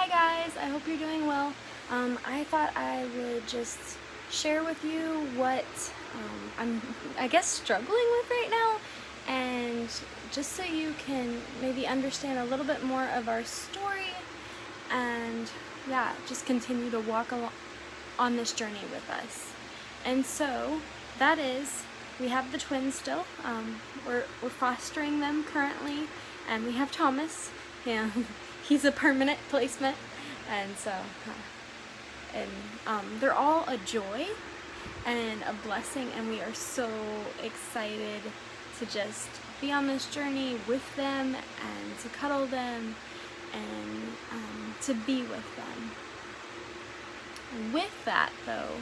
Hi guys, I hope you're doing well. I thought I would just share with you what I guess, struggling with right now, and just so you can maybe understand a little bit more of our story, and yeah, just continue to walk along on this journey with us. And so that is, we have the twins still. We're fostering them currently, and we have Thomas. Yeah, he's a permanent placement, and so they're all a joy and a blessing, and we are so excited to just be on this journey with them and to cuddle them and to be with them. With that, though,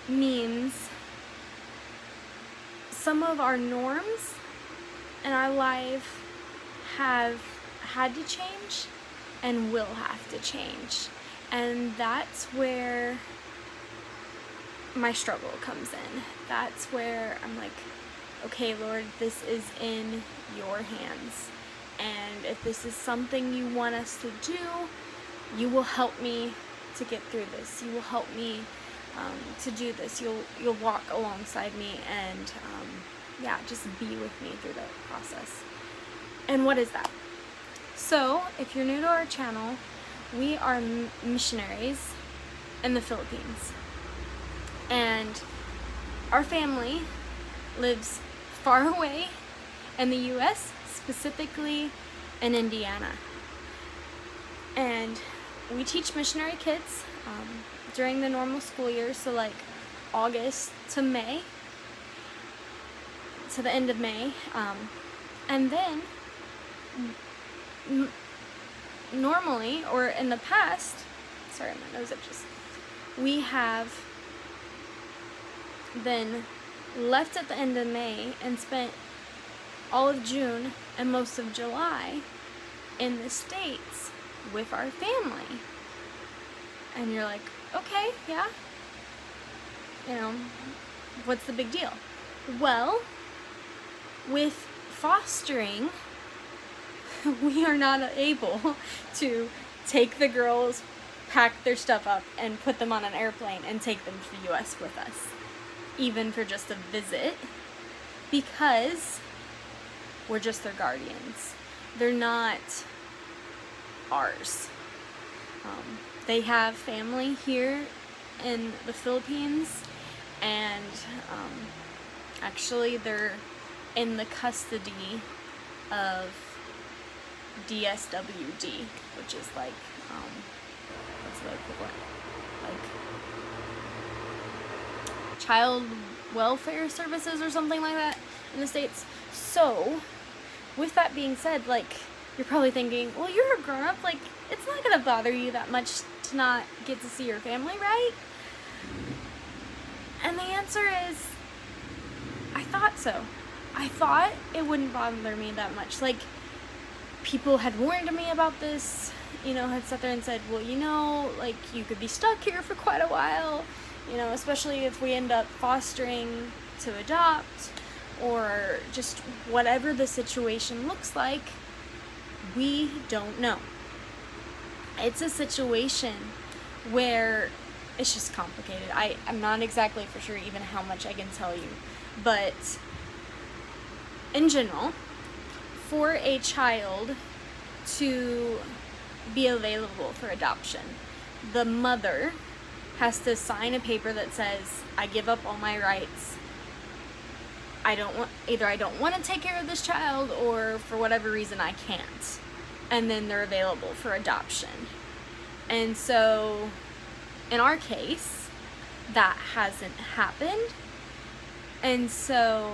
means some of our norms in our life have had to change and will have to change. And that's where my struggle comes in. That's where I'm like, okay, Lord, this is in your hands. And if this is something you want us to do, you will help me to get through this. You will help me to do this. You'll walk alongside me and just be with me through the process. And what is that? So, if you're new to our channel, we are missionaries in the Philippines. And our family lives far away in the US, specifically in Indiana. And we teach missionary kids during the normal school year, so like August to May, to the end of May. And then normally, or in the past, sorry, my nose itches, we have then left at the end of May and spent all of June and most of July in the States with our family. And you're like, okay, yeah, what's the big deal? Well, with fostering, we are not able to take the girls, pack their stuff up, and put them on an airplane and take them to the US with us, even for just a visit, because we're just their guardians. They're not ours. They have family here in the Philippines, and actually they're in the custody of DSWD, which is like, what's the equivalent? Like child welfare services or something like that in the States. So, with that being said, like, you're probably thinking, well, you're a grown-up, like, it's not gonna bother you that much to not get to see your family, right? And the answer is, I thought so. I thought it wouldn't bother me that much. Like, people had warned me about this, had sat there and said, well, like, you could be stuck here for quite a while, especially if we end up fostering to adopt, or just whatever the situation looks like, we don't know. It's a situation where it's just complicated. I'm not exactly for sure even how much I can tell you, but in general, for a child to be available for adoption, the mother has to sign a paper that says, I give up all my rights. I don't want to take care of this child, or for whatever reason I can't. And then they're available for adoption. And so, in our case, that hasn't happened. And so,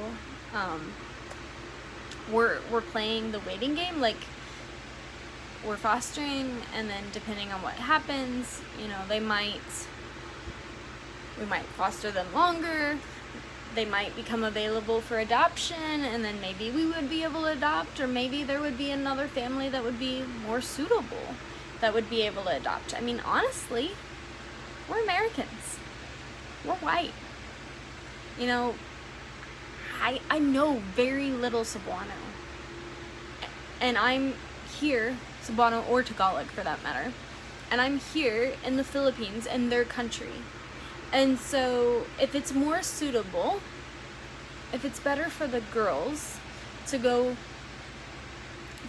we're playing the waiting game. Like, we're fostering, and then depending on what happens, we might foster them longer. They might become available for adoption, and then maybe we would be able to adopt, or maybe there would be another family that would be more suitable that would be able to adopt. I mean, honestly, we're Americans. We're white. I know very little Cebuano. And I'm here, Cebuano or Tagalog for that matter. and I'm here in the Philippines, in their country. And so if it's more suitable, if it's better for the girls to go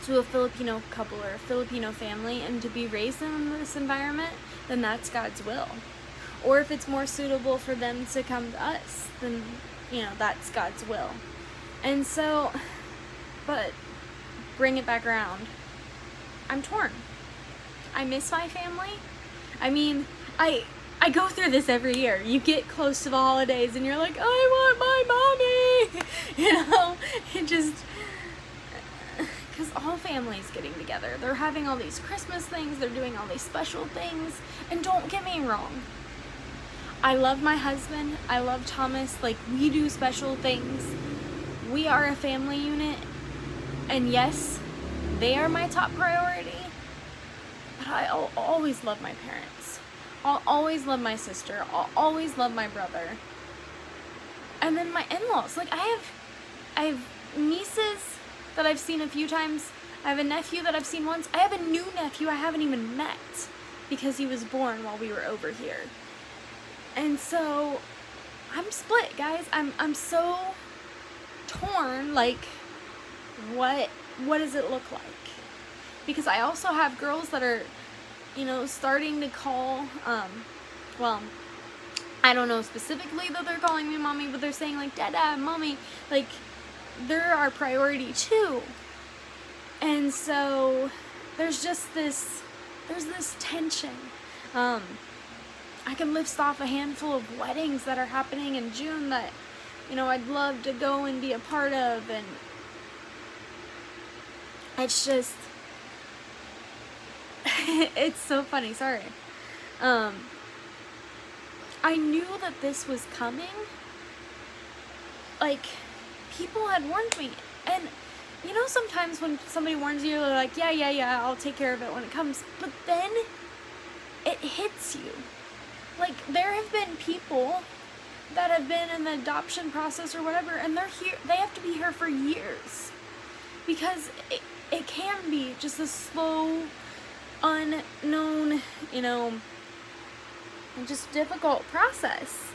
to a Filipino couple or a Filipino family and to be raised in this environment, then that's God's will. Or if it's more suitable for them to come to us, then, that's God's will. And so, but bring it back around. I'm torn. I miss my family. I mean, I go through this every year. You get close to the holidays and you're like, I want my mommy. It just, because all families getting together. They're having all these Christmas things. They're doing all these special things. And don't get me wrong. I love my husband. I love Thomas. Like, we do special things. We are a family unit. And yes, they are my top priority. But I'll always love my parents. I'll always love my sister. I'll always love my brother. And then my in-laws. Like, I have nieces that I've seen a few times. I have a nephew that I've seen once. I have a new nephew I haven't even met because he was born while we were over here. And so I'm split, guys. I'm so torn. Like, what does it look like? Because I also have girls that are, starting to call, well, I don't know specifically that they're calling me mommy, but they're saying like, Dada, mommy, like, they're our priority too. And so there's this tension. I can list off a handful of weddings that are happening in June that, I'd love to go and be a part of, and it's just, it's so funny, sorry. I knew that this was coming. Like, people had warned me, and sometimes when somebody warns you, they're like, yeah, I'll take care of it when it comes, but then it hits you. Like, there have been people that have been in the adoption process or whatever, and they have to be here for years, because it can be just a slow, unknown, just difficult process.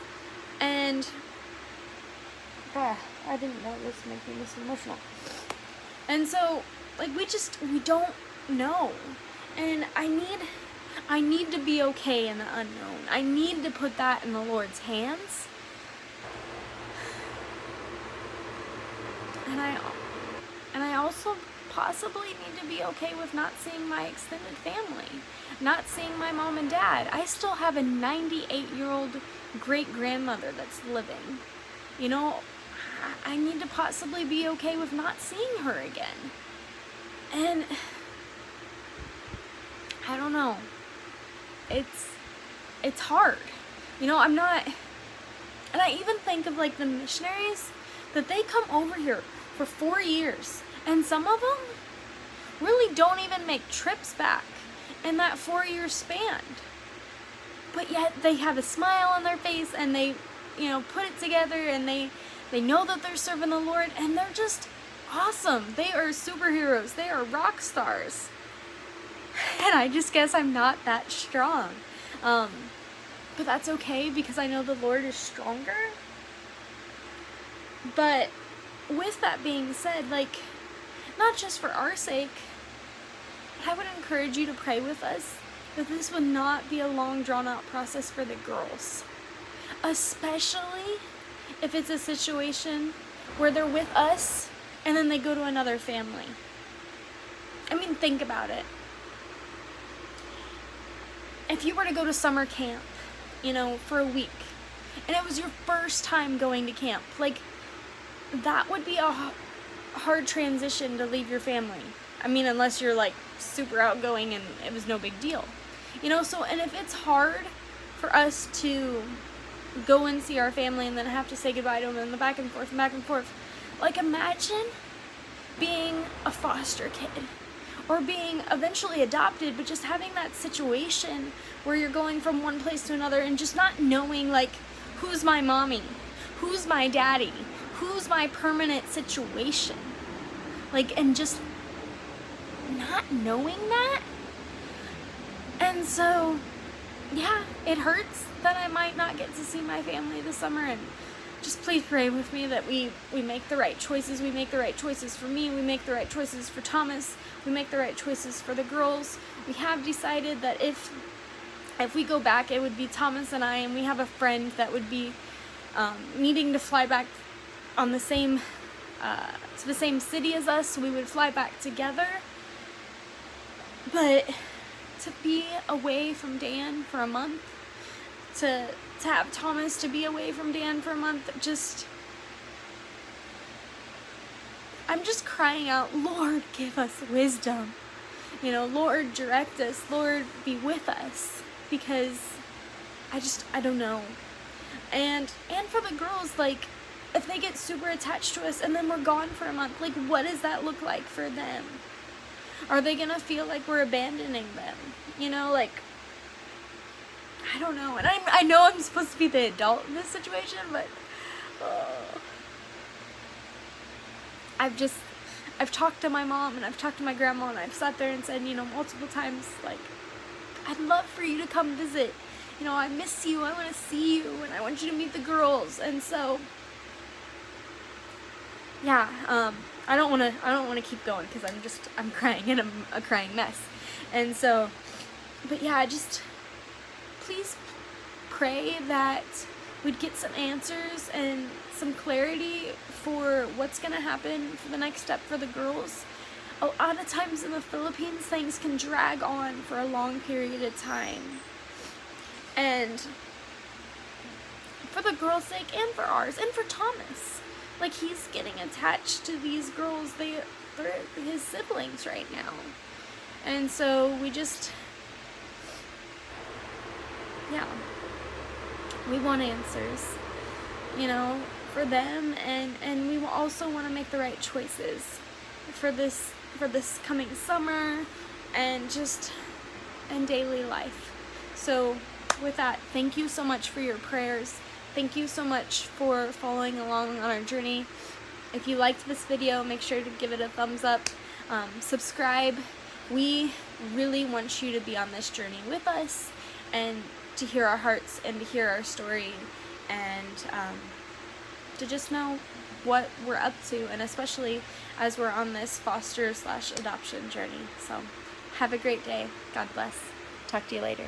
And I didn't know this would make me this emotional. And so, like, we don't know. And I need to be okay in the unknown. I need to put that in the Lord's hands. And I also possibly need to be okay with not seeing my extended family, not seeing my mom and dad. I still have a 98-year-old great-grandmother that's living. I need to possibly be okay with not seeing her again. And I don't know. It's hard. I'm not, and I even think of like the missionaries that they come over here for 4 years, and some of them really don't even make trips back in that 4-year span. But yet they have a smile on their face, and they, put it together, and they know that they're serving the Lord, and they're just awesome. They are superheroes. They are rock stars. And I just guess I'm not that strong. But that's okay, because I know the Lord is stronger. But with that being said, like, not just for our sake, but I would encourage you to pray with us that this would not be a long, drawn-out process for the girls. Especially if it's a situation where they're with us and then they go to another family. I mean, think about it. If you were to go to summer camp, for a week, and it was your first time going to camp, like, that would be a hard transition to leave your family. I mean, unless you're, like, super outgoing and it was no big deal. So, and if it's hard for us to go and see our family and then have to say goodbye to them and back and forth, like, imagine being a foster kid or being eventually adopted, but just having that situation where you're going from one place to another and just not knowing, like, who's my mommy, who's my daddy, who's my permanent situation, like, and just not knowing that. And And so, yeah, it hurts that I might not get to see my family this summer, and just please pray with me that we make the right choices. We make the right choices for me. We make the right choices for Thomas. We make the right choices for the girls. We have decided that if we go back, it would be Thomas and I, and we have a friend that would be needing to fly back on the same to the same city as us, so we would fly back together. But to be away from Dan for a month, to have Thomas to be away from Dan for a month, I'm just crying out, Lord, give us wisdom. Lord, direct us. Lord, be with us. Because I don't know. And for the girls, like, if they get super attached to us and then we're gone for a month, like, what does that look like for them? Are they gonna feel like we're abandoning them? Like, I don't know. And I know I'm supposed to be the adult in this situation, but I've talked to my mom and I've talked to my grandma, and I've sat there and said, multiple times, like, I'd love for you to come visit. I miss you, I want to see you, and I want you to meet the girls. And so, yeah, I don't want to keep going, because I'm crying, and I'm a crying mess. And so, but yeah, just please pray that we'd get some answers and some clarity for what's going to happen for the next step for the girls. A lot of times in the Philippines, things can drag on for a long period of time. And for the girls' sake, and for ours, and for Thomas, like, he's getting attached to these girls. They're his siblings right now. And so we want answers, for them, and we also want to make the right choices for this coming summer and daily life. So with that, thank you so much for your prayers. Thank you so much for following along on our journey. If you liked this video, make sure to give it a thumbs up. Subscribe. We really want you to be on this journey with us, and to hear our hearts, and to hear our story, and to just know what we're up to, and especially as we're on this foster/adoption journey. So have a great day. God bless. Talk to you later.